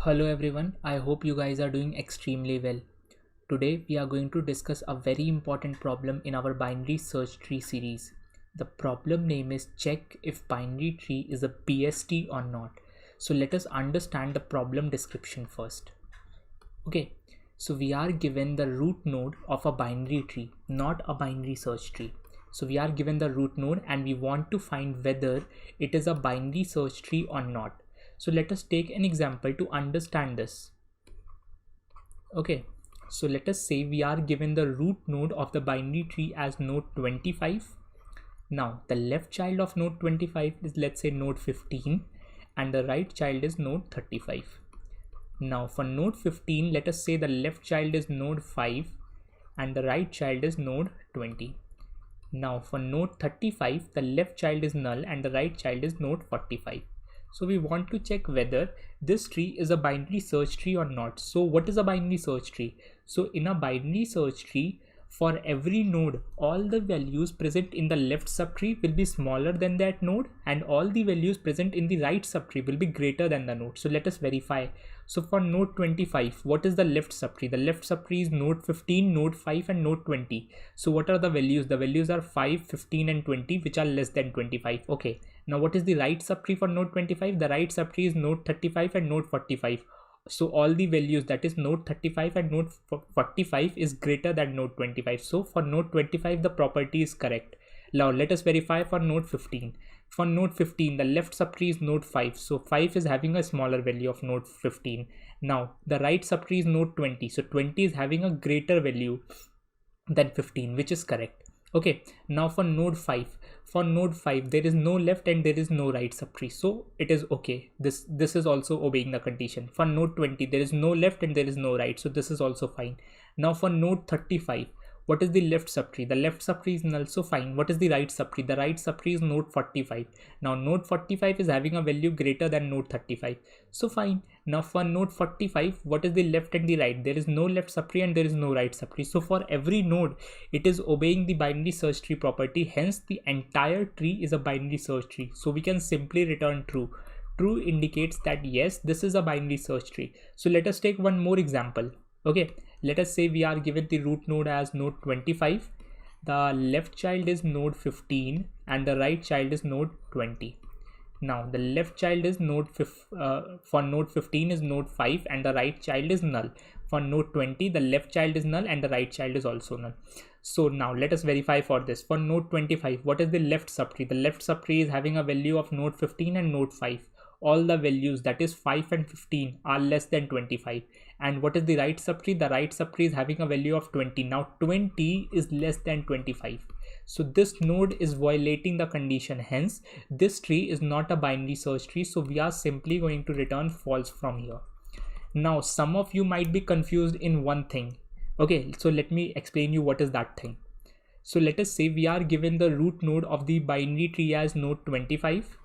Hello everyone, I hope you guys are doing extremely well. Today we are going to discuss a very important problem in our binary search tree series. The problem name is check if binary tree is a BST or not. So let us understand the problem description first. Okay, so we are given the root node of a binary tree, not a binary search tree. So we are given the root node and we want to find whether it is a binary search tree or not. So let us take an example to understand this. Okay, so let us say we are given the root node of the binary tree as node 25. Now the left child of node 25 is, let's say, node 15 and the right child is node 35. Now for node 15, let us say the left child is node 5 and the right child is node 20. Now for node 35, the left child is null and the right child is node 45. So we want to check whether this tree is a binary search tree or not. So what is a binary search tree? So in a binary search tree, for every node, all the values present in the left subtree will be smaller than that node and all the values present in the right subtree will be greater than the node. So let us verify. So for node 25, what is the left subtree? The left subtree is node 15, node 5 and node 20. So what are the values? The values are 5, 15 and 20, which are less than 25. Okay. Now what is the right subtree for node 25? The right subtree is node 35 and node 45. So all the values, that is node 35 and node 45, is greater than node 25. So for node 25 the property is correct. Now let us verify for node 15. For node 15 the left subtree is node 5. So 5 is having a smaller value of node 15. Now the right subtree is node 20. So 20 is having a greater value than 15, which is correct. Okay, now for node 5, there is no left and there is no right subtree, so it is okay. This is also obeying the condition. For node 20, there is no left and there is no right, so this is also fine. Now for node 35, what is the left subtree? The left subtree is null, so fine. What is the right subtree? The right subtree is node 45. Now node 45 is having a value greater than node 35, so fine. Now for node 45, what is the left and the right? There is no left subtree and there is no right subtree. So for every node, it is obeying the binary search tree property. Hence the entire tree is a binary search tree. So we can simply return true. True indicates that yes, this is a binary search tree. So let us take one more example. Okay, let us say we are given the root node as node 25. The left child is node 15 and the right child is node 20. Now the left child is for node 15 is node 5 and the right child is null. For node 20, the left child is null and the right child is also null. So now let us verify for this. For node 25, what is the left subtree? The left subtree is having a value of node 15 and node 5. All the values, that is 5 and 15, are less than 25. And what is the right subtree? The right subtree is having a value of 20. Now 20 is less than 25. So this node is violating the condition. Hence this tree is not a binary search tree. So we are simply going to return false from here. Now some of you might be confused in one thing. Okay, so let me explain you what is that thing. So let us say we are given the root node of the binary tree as node 25.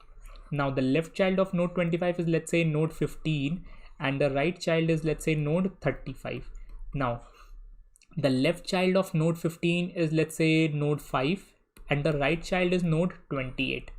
Now the left child of node 25 is, let's say, node 15 and the right child is, let's say, node 35. Now the left child of node 15 is, let's say, node 5 and the right child is node 28.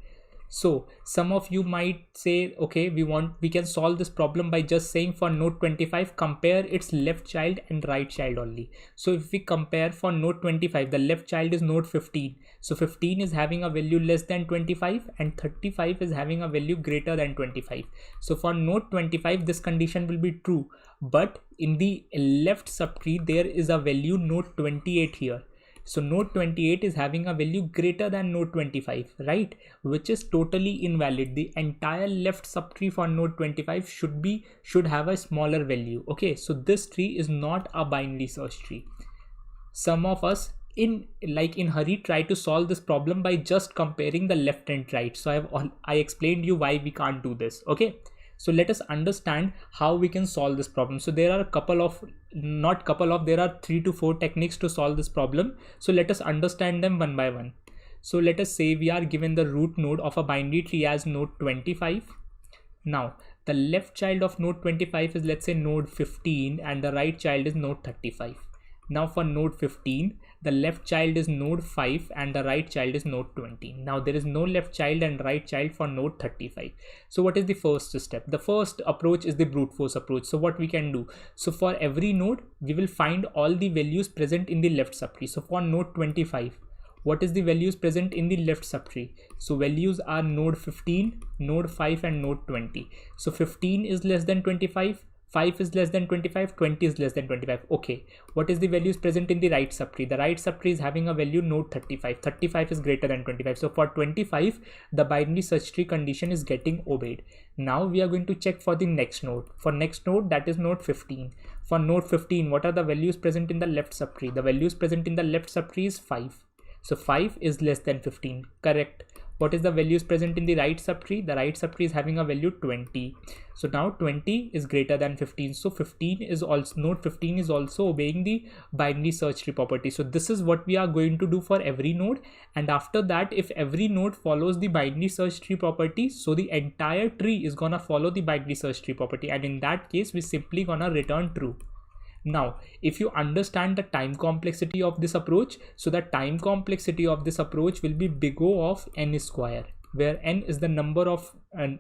So some of you might say, okay, we can solve this problem by just saying for node 25 compare its left child and right child only. So if we compare for node 25, the left child is node 15. So 15 is having a value less than 25 and 35 is having a value greater than 25. So for node 25 this condition will be true, but in the left subtree there is a value node 28 here. So node 28 is having a value greater than node 25, right? Which is totally invalid. The entire left subtree for node 25 should have a smaller value. Okay, so this tree is not a binary search tree. Some of us in hurry try to solve this problem by just comparing the left and right. So I explained you why we can't do this. Okay, so let us understand how we can solve this problem. So there are there are 3 to 4 techniques to solve this problem. So let us understand them one by one. So let us say we are given the root node of a binary tree as node 25. Now the left child of node 25 is, let's say, node 15 and the right child is node 35. Now for node 15, the left child is node 5 and the right child is node 20. Now there is no left child and right child for node 35. So what is the first step? The first approach is the brute force approach. So what we can do, so for every node we will find all the values present in the left subtree. So for node 25, what is the values present in the left subtree? So values are node 15, node 5 and node 20. So 15 is less than 25, 5 is less than 25, 20 is less than 25. Okay, what is the values present in the right subtree? The right subtree is having a value node 35. 35 is greater than 25. So for 25, the binary search tree condition is getting obeyed. Now we are going to check for the next node. For next node, that is node 15. For node 15, what are the values present in the left subtree? The values present in the left subtree is 5. So 5 is less than 15. Correct. What is the values present in the right subtree? The right subtree is having a value 20. So now 20 is greater than 15. So 15 is also, node 15 is also obeying the binary search tree property. So this is what we are going to do for every node. And after that, if every node follows the binary search tree property, so the entire tree is gonna follow the binary search tree property. And in that case, we simply gonna return true. Now, if you understand the time complexity of this approach, so the time complexity of this approach will be big O of n square, where n is the number of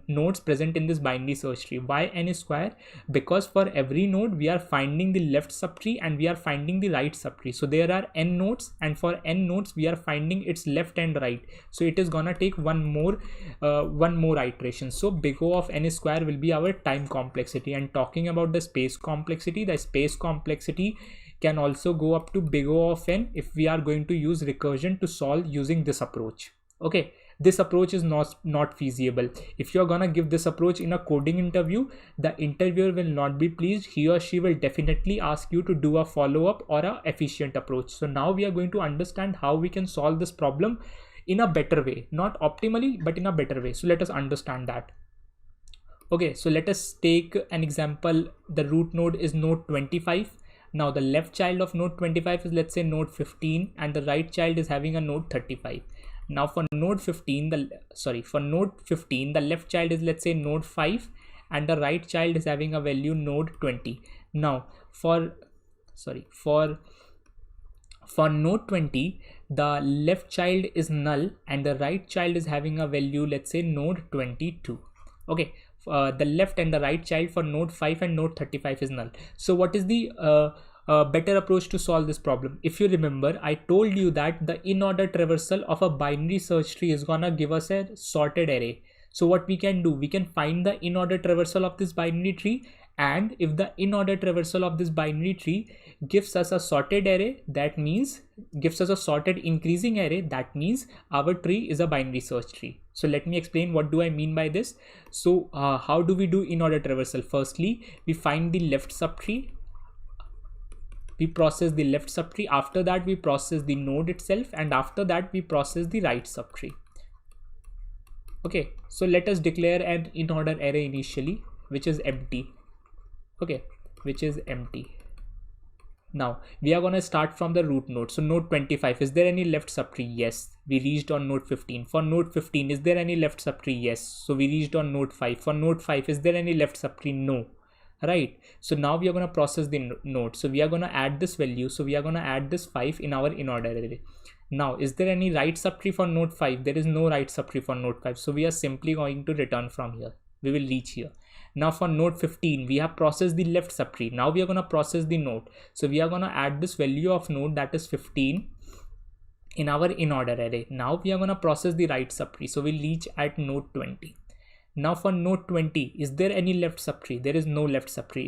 nodes present in this binary search tree. Why n square? Because for every node we are finding the left subtree and we are finding the right subtree. So there are n nodes, and for n nodes we are finding its left and right. So it is gonna take one more iteration. So big O of n square will be our time complexity. And talking about the space complexity can also go up to big O of n if we are going to use recursion to solve using this approach. Okay, this approach is not feasible. If you're gonna give this approach in a coding interview, the interviewer will not be pleased. He or she will definitely ask you to do a follow-up or a efficient approach. So now we are going to understand how we can solve this problem in a better way, not optimally, but in a better way. So let us understand that. Okay, so let us take an example. The root node is node 25. Now the left child of node 25 is, let's say, node 15, and the right child is having a node 35. Now for node 15, the left child is, let's say, node 5, and the right child is having a value node 20. Now for node 20, the left child is null and the right child is having a value, let's say, node 22. Okay, the left and the right child for node 5 and node 35 is null. So what is the better approach to solve this problem? If you remember, I told you that the in-order traversal of a binary search tree is gonna give us a sorted array. So what we can do, we can find the in-order traversal of this binary tree, and if the in-order traversal of this binary tree gives us a sorted array, that means gives us a sorted increasing array, that means our tree is a binary search tree. So let me explain what do I mean by this. So how do we do in-order traversal? Firstly, we find the left subtree. We process the left subtree. After that, we process the node itself, and after that, we process the right subtree. Okay, so let us declare an in-order array initially, which is empty. Okay, which is empty. Now we are going to start from the root node. So node 25, is there any left subtree? Yes, we reached on node 15. For node 15, is there any left subtree? Yes, so we reached on node 5. For node 5, is there any left subtree? No. Right, so now we are going to process the node. So we are going to add this value. So we are going to add this 5 in our in-order array. Now, is there any right subtree for node 5? There is no right subtree for node 5. So we are simply going to return from here. We will reach here. Now for node 15, we have processed the left subtree. Now we are going to process the node. So we are going to add this value of node, that is 15, in our in-order array. Now we are going to process the right subtree. So we'll reach at node 20. Now for node 20, is there any left subtree? There is no left subtree.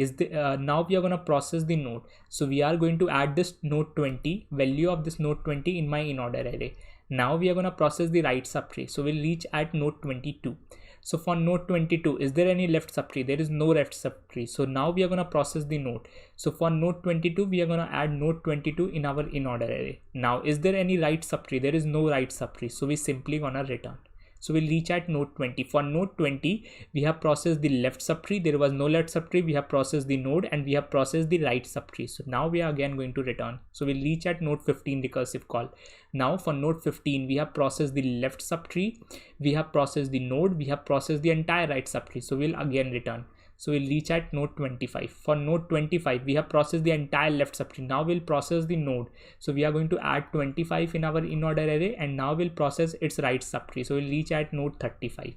Now we are going to process the node. So we are going to add this node 20, value of this node 20 in my in-order array. Now we are going to process the right subtree. So we'll reach at node 22. So for node 22, is there any left subtree? There is no left subtree. So now we are going to process the node. So for node 22, we are going to add node 22 in our in-order array. Now, is there any right subtree? There is no right subtree. So we simply going to return. So we'll reach at node 20. For node 20, we have processed the left subtree. There was no left subtree. We have processed the node and we have processed the right subtree. So now we are again going to return. So we'll reach at node 15 recursive call. Now for node 15, we have processed the left subtree. We have processed the node. We have processed the entire right subtree. So we'll again return. So we'll reach at node 25. For node 25, we have processed the entire left subtree. Now we'll process the node. So we are going to add 25 in our in-order array, and now we'll process its right subtree. So we'll reach at node 35.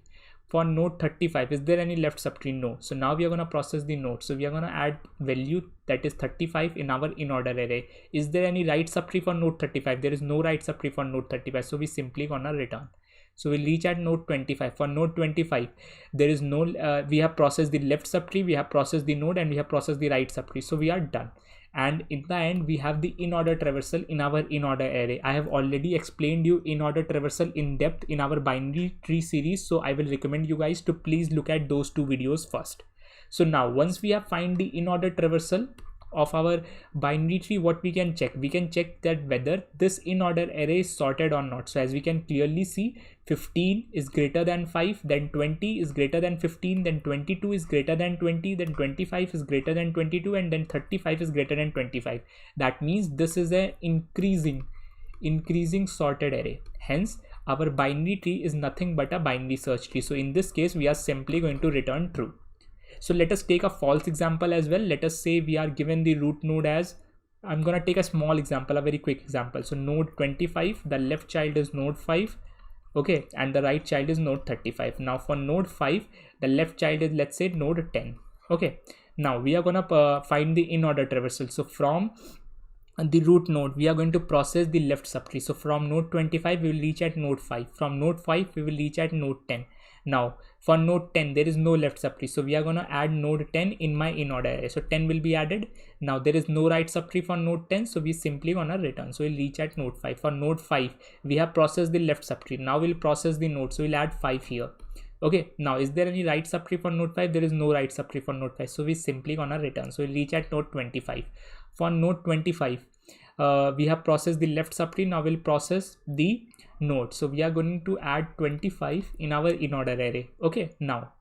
For node 35, is there any left subtree? No. So now we are going to process the node. So we are going to add value that is 35 in our in-order array. Is there any right subtree for node 35? There is no right subtree for node 35. So we simply gonna return. So we'll reach at node 25. For node 25, there is no, we have processed the left subtree, we have processed the node, and we have processed the right subtree. So we are done. And in the end, we have the in-order traversal in our in-order array. I have already explained you in-order traversal in depth in our binary tree series. So I will recommend you guys to please look at those 2 videos first. So now once we have find the in-order traversal of our binary tree, what we can check? We can check that whether this in-order array is sorted or not. So as we can clearly see, 15 is greater than 5, then 20 is greater than 15, then 22 is greater than 20, then 25 is greater than 22, and then 35 is greater than 25. That means this is a increasing sorted array. Hence our binary tree is nothing but a binary search tree. So in this case, we are simply going to return true. So let us take a false example as well. Let us say we are given the root node as, I'm going to take a small example, a very quick example. So node 25, the left child is node 5. Okay, and the right child is node 35. Now for node 5, the left child is, let's say, node 10. Okay, now we are going to find the in-order traversal. So from the root node, we are going to process the left subtree. So from node 25, we will reach at node 5. From node 5, we will reach at node 10. Now for node 10, there is no left subtree. So we are going to add node 10 in my in-order array. So 10 will be added. Now there is no right subtree for node 10. So we simply going to return. So we'll reach at node 5. For node 5, we have processed the left subtree. Now we'll process the node. So we'll add 5 here. Okay, now is there any right subtree for node 5? There is no right subtree for node 5. So we simply going to return. So we'll reach at node 25. For node 25, we have processed the left subtree. Now we'll process the node. So we are going to add 25 in our in-order array. Okay, now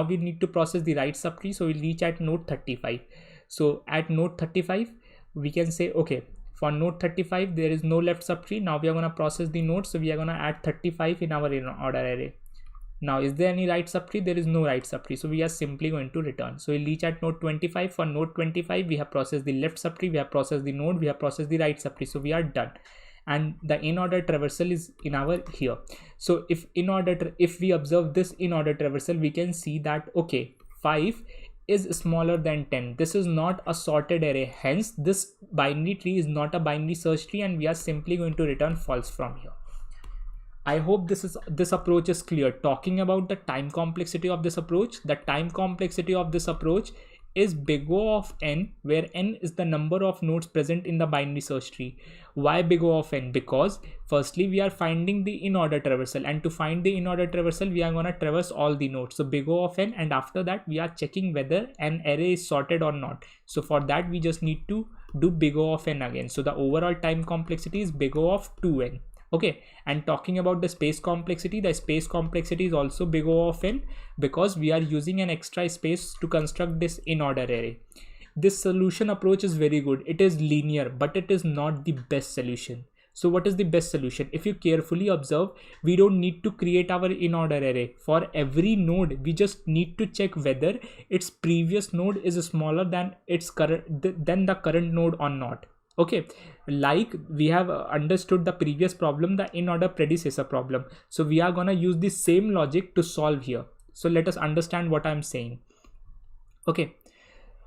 we need to process the right subtree. So we'll reach at node 35. So at node 35, we can say, okay, for node 35, there is no left subtree. Now we are going to process the node. So we are going to add 35 in our in-order array. Now is there any right subtree? There is no right subtree. So we are simply going to return. So we'll reach at node 25. For node 25, we have processed the left subtree, we have processed the node, we have processed the right subtree. So we are done. And the in-order traversal is in our here. So if we observe this in-order traversal, we can see that, okay, 5 is smaller than 10. This is not a sorted array. Hence this binary tree is not a binary search tree, and we are simply going to return false from here. I hope this approach is clear. Talking about the time complexity of this approach, the time complexity of this approach is big O of n, where n is the number of nodes present in the binary search tree. Why big O of n? Because firstly, we are finding the in-order traversal, and to find the in-order traversal, we are going to traverse all the nodes. So big O of n, and after that, we are checking whether an array is sorted or not. So for that, we just need to do big O of n again. So the overall time complexity is big O of 2n. Okay, and talking about the space complexity is also big O of n, because we are using an extra space to construct this in-order array. This solution approach is very good. It is linear, but it is not the best solution. So what is the best solution? If you carefully observe, we don't need to create our in-order array. For every node, we just need to check whether its previous node is smaller than the current node or not. Okay, like we have understood the previous problem, the in-order predecessor problem. So we are gonna use the same logic to solve here. So let us understand what I'm saying. Okay,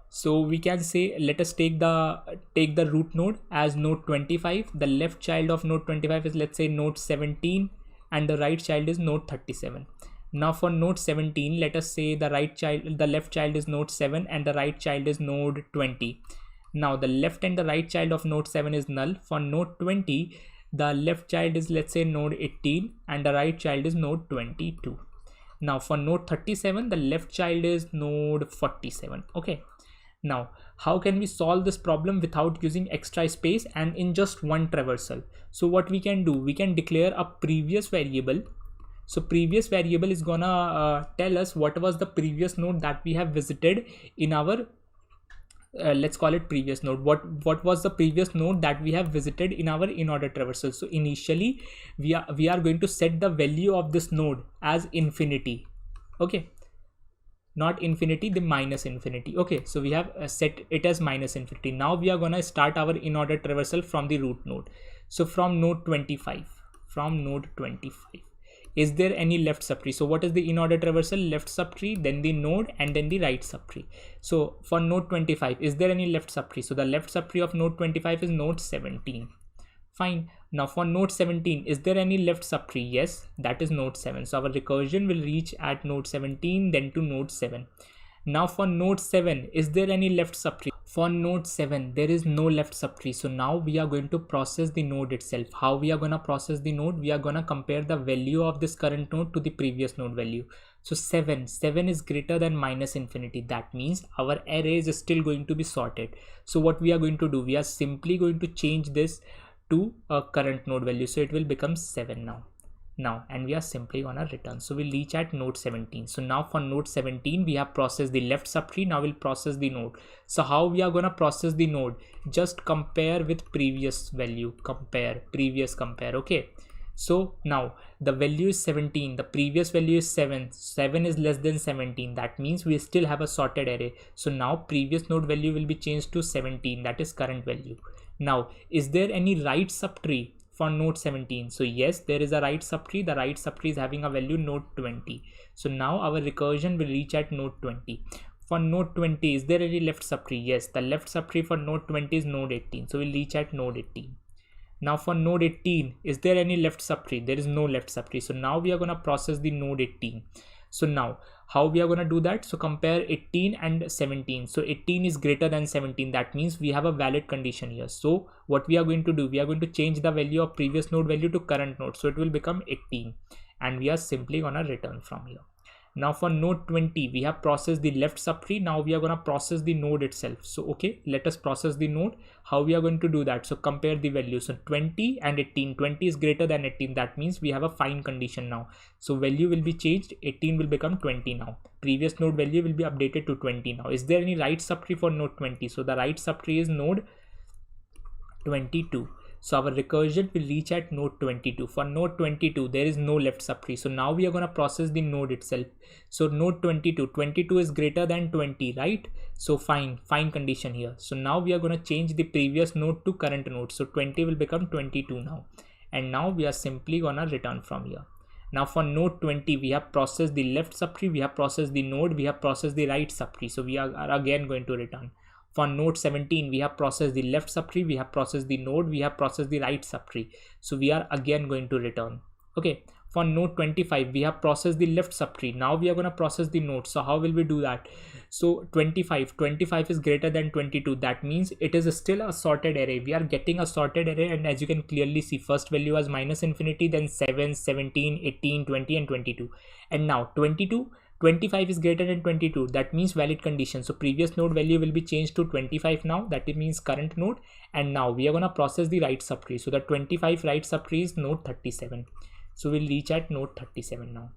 so we can say, let us take the root node as node 25. The left child of node 25 is, let's say, node 17, and the right child is node 37. Now for node 17, let us say the left child is node 7 and the right child is node 20. Now the left and the right child of node 7 is null. For node 20, the left child is, let's say, node 18 and the right child is node 22. Now for node 37, the left child is node 47. Okay, now how can we solve this problem without using extra space and in just one traversal? So what we can do, we can declare a previous variable. So previous variable is gonna tell us what was the previous node that we have visited in our let's call it previous node. What was the previous node that we have visited in our in-order traversal? So initially we are going to set the value of this node as infinity. Okay, not infinity, the minus infinity. Okay, so we have set it as minus infinity. Now we are gonna start our in-order traversal from the root node. So from node 25, is there any left subtree? So what is the in-order traversal? Left subtree, then the node, and then the right subtree. So for node 25, is there any left subtree? So the left subtree of node 25 is node 17. Fine. Now for node 17, is there any left subtree? Yes, that is node 7. So our recursion will reach at node 17, then to node 7. Now for node 7, is there any left subtree? For node 7, there is no left subtree. So now we are going to process the node itself. How we are going to process the node? We are going to compare the value of this current node to the previous node value. So 7 is greater than minus infinity. That means our array is still going to be sorted. So what we are going to do? We are simply going to change this to a current node value, so it will become 7 now, and we are simply gonna return. So we'll reach at node 17. So now for node 17, we have processed the left subtree. Now we'll process the node. So how we are gonna process the node? Just compare with previous value, compare. Okay, so now the value is 17, the previous value is 7 is less than 17. That means we still have a sorted array. So now previous node value will be changed to 17, that is current value. Now, is there any right subtree for node 17? So yes, there is a right subtree. The right subtree is having a value node 20. So now our recursion will reach at node 20. For node 20, is there any left subtree? Yes, the left subtree for node 20 is node 18. So we'll reach at node 18. Now for node 18, is there any left subtree? There is no left subtree. So now we are going to process the node 18. So now how we are going to do that? So compare 18 and 17. So 18 is greater than 17. That means we have a valid condition here. So what we are going to do? We are going to change the value of previous node value to current node. So it will become 18, and we are simply going to return from here. Now for node 20, we have processed the left subtree. Now we are going to process the node itself. So okay, let us process the node. How we are going to do that? So compare the values. So 20 and 18. 20 is greater than 18. That means we have a fine condition now. So value will be changed. 18 will become 20 now. Previous node value will be updated to 20 now. Is there any right subtree for node 20? So the right subtree is node 22. So our recursion will reach at node 22. For node 22, there is no left subtree. So now we are going to process the node itself. So node 22 is greater than 20, right? So fine condition here. So now we are going to change the previous node to current node. So 20 will become 22 now. And now we are simply going to return from here. Now for node 20, we have processed the left subtree, we have processed the node, we have processed the right subtree. So we are again going to return. For node 17, we have processed the left subtree, we have processed the node, we have processed the right subtree. So we are again going to return. Okay. For node 25, we have processed the left subtree. Now we are going to process the node. So how will we do that? So 25 is greater than 22. That means it is still a sorted array. We are getting a sorted array, and as you can clearly see, first value was minus infinity, then 7, 17, 18, 20, and 22. And now 25 is greater than 22. That means valid condition. So previous node value will be changed to 25 now. That means current node. And now we are going to process the right subtree. So the 25 right subtree is node 37. So we'll reach at node 37 now.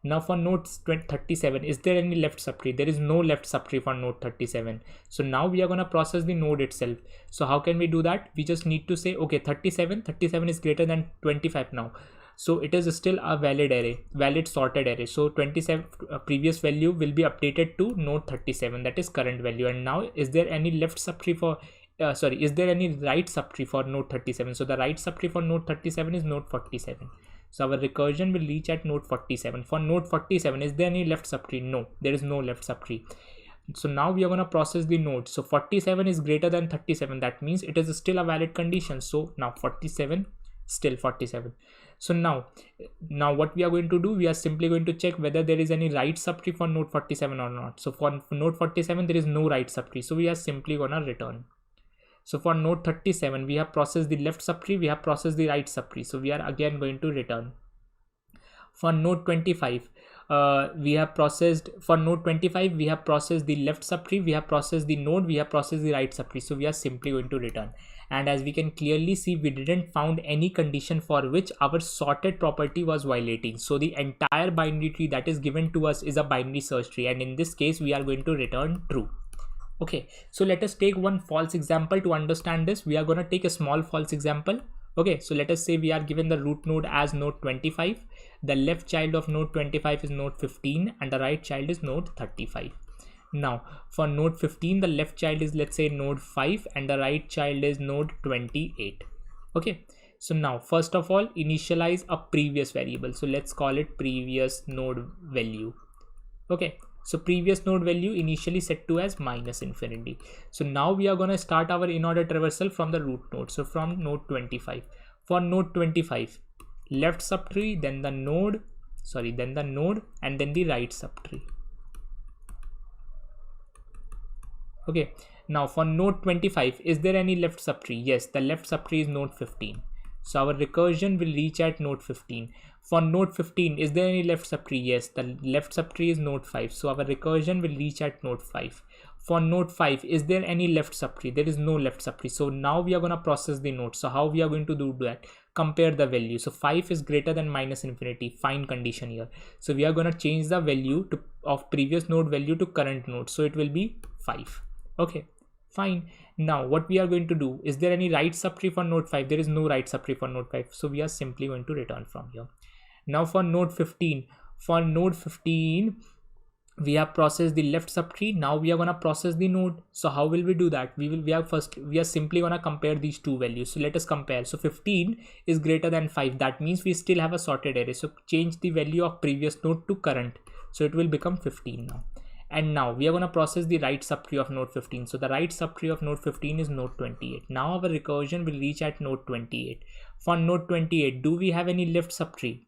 Now for node 37, is there any left subtree? There is no left subtree for node 37. So now we are going to process the node itself. So how can we do that? We just need to say, okay, 37 is greater than 25 now. So it is still a valid array, valid sorted array. So 27 previous value will be updated to node 37, that is current value. And now is there any left subtree for is there any right subtree for node 37? So the right subtree for node 37 is node 47. So our recursion will reach at node 47. For node 47, is there any left subtree? No, there is no left subtree. So now we are going to process the node. So 47 is greater than 37. That means it is still a valid condition. So now 47, still 47. So now what we are going to do, we are simply going to check whether there is any right subtree for node 47 or not. So for node 47, there is no right subtree. So we are simply going to return. So for node 37, we have processed the left subtree, we have processed the right subtree. So we are again going to return. For node 25, we have processed the left subtree, we have processed the node, we have processed the right subtree. So we are simply going to return. And as we can clearly see, we didn't found any condition for which our sorted property was violating. So the entire binary tree that is given to us is a binary search tree. And in this case, we are going to return true. Okay, so let us take one false example to understand this. We are going to take a small false example. Okay, so let us say we are given the root node as node 25. The left child of node 25 is node 15 and the right child is node 35. Now for node 15, the left child is, let's say, node 5 and the right child is node 28. Okay, so now first of all, initialize a previous variable. So let's call it previous node value. Okay, so previous node value initially set to as minus infinity. So now we are going to start our Inorder traversal from the root node. So from node 25. For node 25, left subtree, then the node, and then the right subtree. Okay, now for node 25, is there any left subtree? Yes, the left subtree is node 15. So our recursion will reach at node 15. For node 15, is there any left subtree? Yes, the left subtree is node 5. So our recursion will reach at node 5. For node 5, is there any left subtree? There is no left subtree. So now we are going to process the node. So how we are going to do that? Compare the value. So 5 is greater than minus infinity. Fine condition here. So we are going to change the value of previous node value to current node. So it will be 5. Okay, fine. Now what we are going to do, is there any right subtree for node 5? There is no right subtree for node 5. So we are simply going to return from here. Now for node 15, we have processed the left subtree. Now we are going to process the node. So how will we do that? We are simply going to compare these two values. So let us compare. So 15 is greater than 5. That means we still have a sorted array. So change the value of previous node to current. So it will become 15 now. And now we are going to process the right subtree of node 15. So the right subtree of node 15 is node 28. Now our recursion will reach at node 28. For node 28, do we have any left subtree?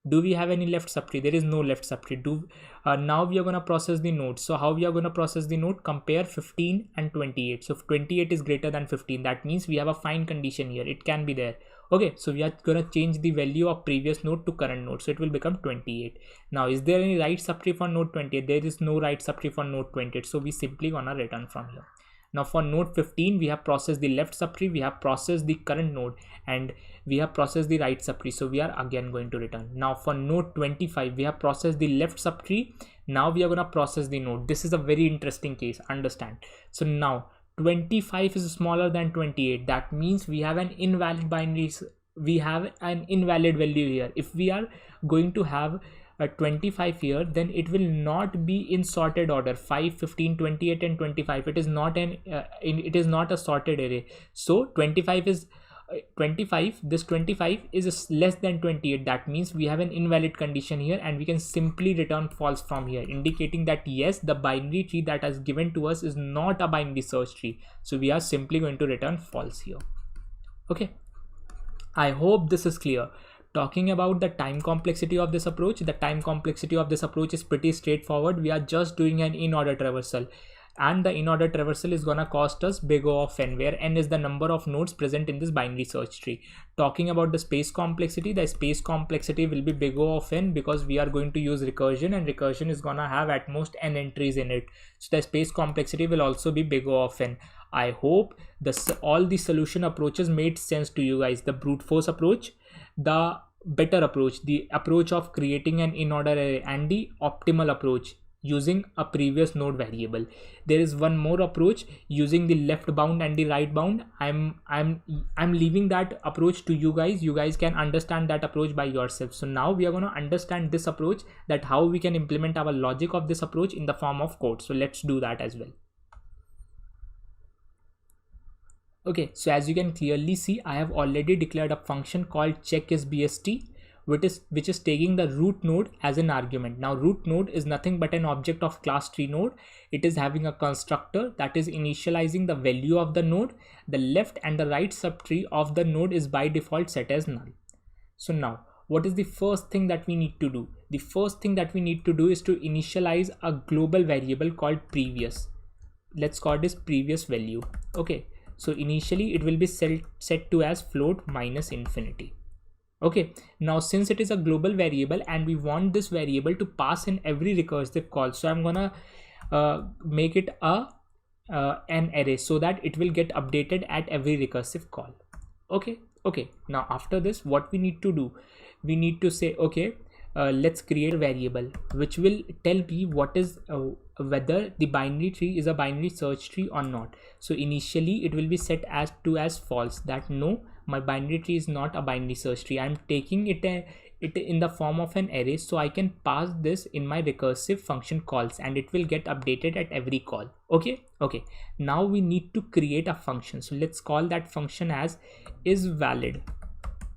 There is no left subtree. Now we are going to process the node. So how we are going to process the node? Compare 15 and 28. So if 28 is greater than 15, that means we have a fine condition here. It can be there. Okay, so we are going to change the value of previous node to current node. So it will become 28. Now is there any right subtree for node 28? There is no right subtree for node 28. So we simply gonna return from here. Now for node 15, we have processed the left subtree, we have processed the current node, and we have processed the right subtree. So we are again going to return. Now for node 25, we have processed the left subtree. Now we are going to process the node. This is a very interesting case, understand. So now 25 is smaller than 28. That means we have an invalid binary. We have an invalid value here. If we are going to have a 25 here, then it will not be in sorted order. 5, 15, 28 and 25. It is not a sorted array. So 25 is 25. This 25 is less than 28. That means we have an invalid condition here, and we can simply return false from here, indicating that yes, the binary tree that is given to us is not a binary search tree. So we are simply going to return false here. Okay, I hope this is clear. Talking about the time complexity of this approach, the time complexity of this approach is pretty straightforward. We are just doing an Inorder traversal, and the Inorder traversal is gonna cost us big O of n, where n is the number of nodes present in this binary search tree. Talking about the space complexity, the space complexity will be big O of n, because we are going to use recursion, and recursion is gonna have at most n entries in it. So the space complexity will also be big O of n. I hope all the solution approaches made sense to you guys. The brute force approach, the better approach, the approach of creating an in-order array, and the optimal approach using a previous node variable. There is one more approach using the left bound and the right bound. I'm leaving that approach to you guys. You guys can understand that approach by yourself. So now we are going to understand this approach, that how we can implement our logic of this approach in the form of code. So let's do that as well. Okay, so as you can clearly see, I have already declared a function called check is BST, which is taking the root node as an argument. Now root node is nothing but an object of class tree node. It is having a constructor that is initializing the value of the node. The left and the right subtree of the node is by default set as null. So now what is the first thing that we need to do? The first thing that we need to do is to initialize a global variable called previous. Let's call this previous value. Okay, so initially it will be set to as float minus infinity. Okay, now since it is a global variable and we want this variable to pass in every recursive call, so I'm gonna make it an array so that it will get updated at every recursive call. Okay, now after this, what we need to do, we need to say, okay, let's create a variable which will tell me what is whether the binary tree is a binary search tree or not. So initially it will be set as false, that no, my binary tree is not a binary search tree. I'm taking it in the form of an array, so I can pass this in my recursive function calls and it will get updated at every call. Okay, now we need to create a function, so let's call that function as isValid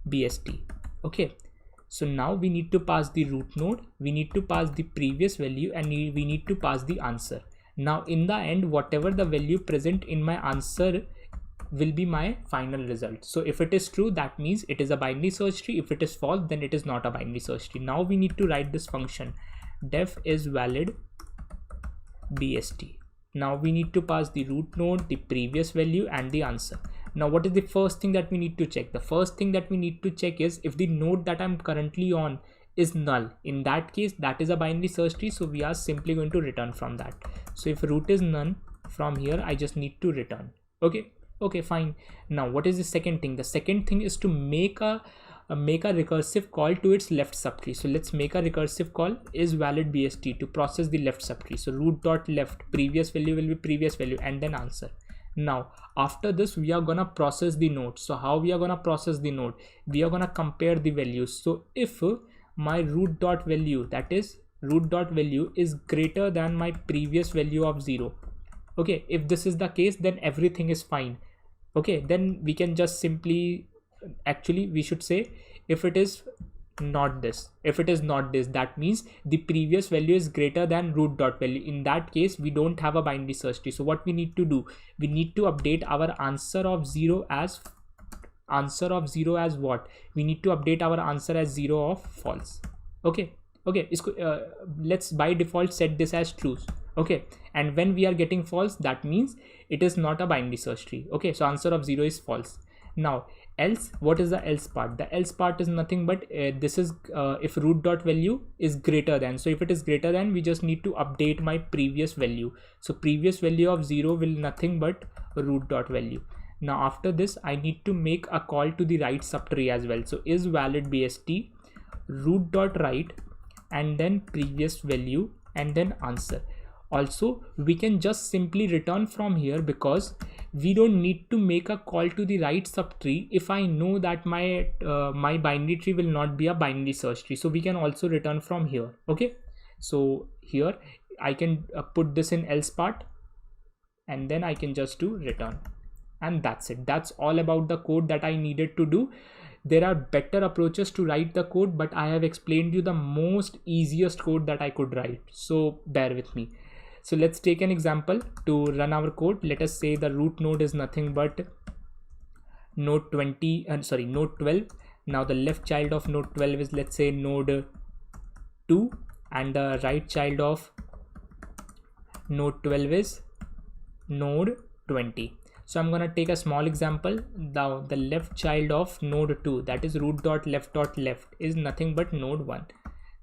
BST. Okay, so now we need to pass the root node, we need to pass the previous value, and we need to pass the answer. Now in the end, whatever the value present in my answer will be my final result. So if it is true, that means it is a binary search tree. If it is false, then it is not a binary search tree. Now we need to write this function def isValid BST. Now we need to pass the root node, the previous value, and the answer. Now what is the first thing that we need to check? The first thing that we need to check is if the node that I'm currently on is null. In that case, that is a binary search tree, so we are simply going to return from that. So if root is none, from here I just need to return. Okay, fine. Now what is the second thing? The second thing is to make a recursive call to its left subtree. So let's make a recursive call isValid BST to process the left subtree. So root.left, previous value will be previous value, and then answer. Now after this, we are gonna process the node. So how we are gonna process the node? We are gonna compare the values. So if my root.value, that is root.value, is greater than my previous value of 0, okay, if this is the case, then everything is fine. Okay, then we can just simply, actually we should say, if it is not this, that means the previous value is greater than root.value. In that case, we don't have a binary search tree. So what we need to do, we need to update our answer of 0 as what? We need to update our answer as 0 of false. Okay, let's by default set this as true. Okay, and when we are getting false, that means it is not a binary search tree. Okay, so answer of 0 is false. Now else, what is the else part? The else part is nothing but this is if root.value is greater than. So if it is greater than, we just need to update my previous value. So previous value of 0 will nothing but root.value. Now after this, I need to make a call to the right subtree as well. So isValid BST root.write, and then previous value, and then answer. Also, we can just simply return from here because we don't need to make a call to the right subtree if I know that my my binary tree will not be a binary search tree. So we can also return from here. Okay, so here I can put this in else part, and then I can just do return, and that's it. That's all about the code that I needed to do. There are better approaches to write the code, but I have explained you the most easiest code that I could write, so bear with me. So let's take an example to run our code. Let us say the root node is nothing but node 12. Now the left child of node 12 is, let's say, node 2, and the right child of node 12 is node 20. So I'm gonna take a small example. Now the left child of node 2, that is root.left.left, is nothing but node 1.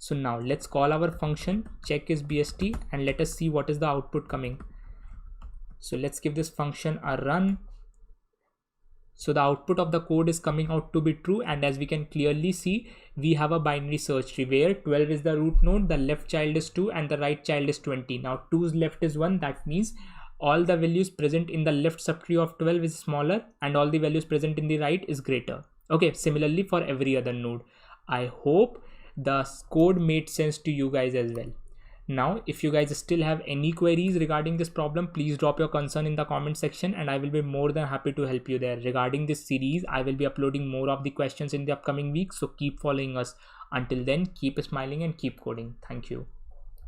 So now let's call our function check isBST, and let us see what is the output coming. So let's give this function a run. So the output of the code is coming out to be true, and as we can clearly see, we have a binary search tree where 12 is the root node, the left child is 2, and the right child is 20. Now 2's left is 1, that means all the values present in the left subtree of 12 is smaller, and all the values present in the right is greater. Okay, similarly for every other node. I hope the code made sense to you guys as well. Now if you guys still have any queries regarding this problem, please drop your concern in the comment section, and I will be more than happy to help you there. Regarding this series, I will be uploading more of the questions in the upcoming weeks, so keep following us. Until then, keep smiling and keep coding. Thank you.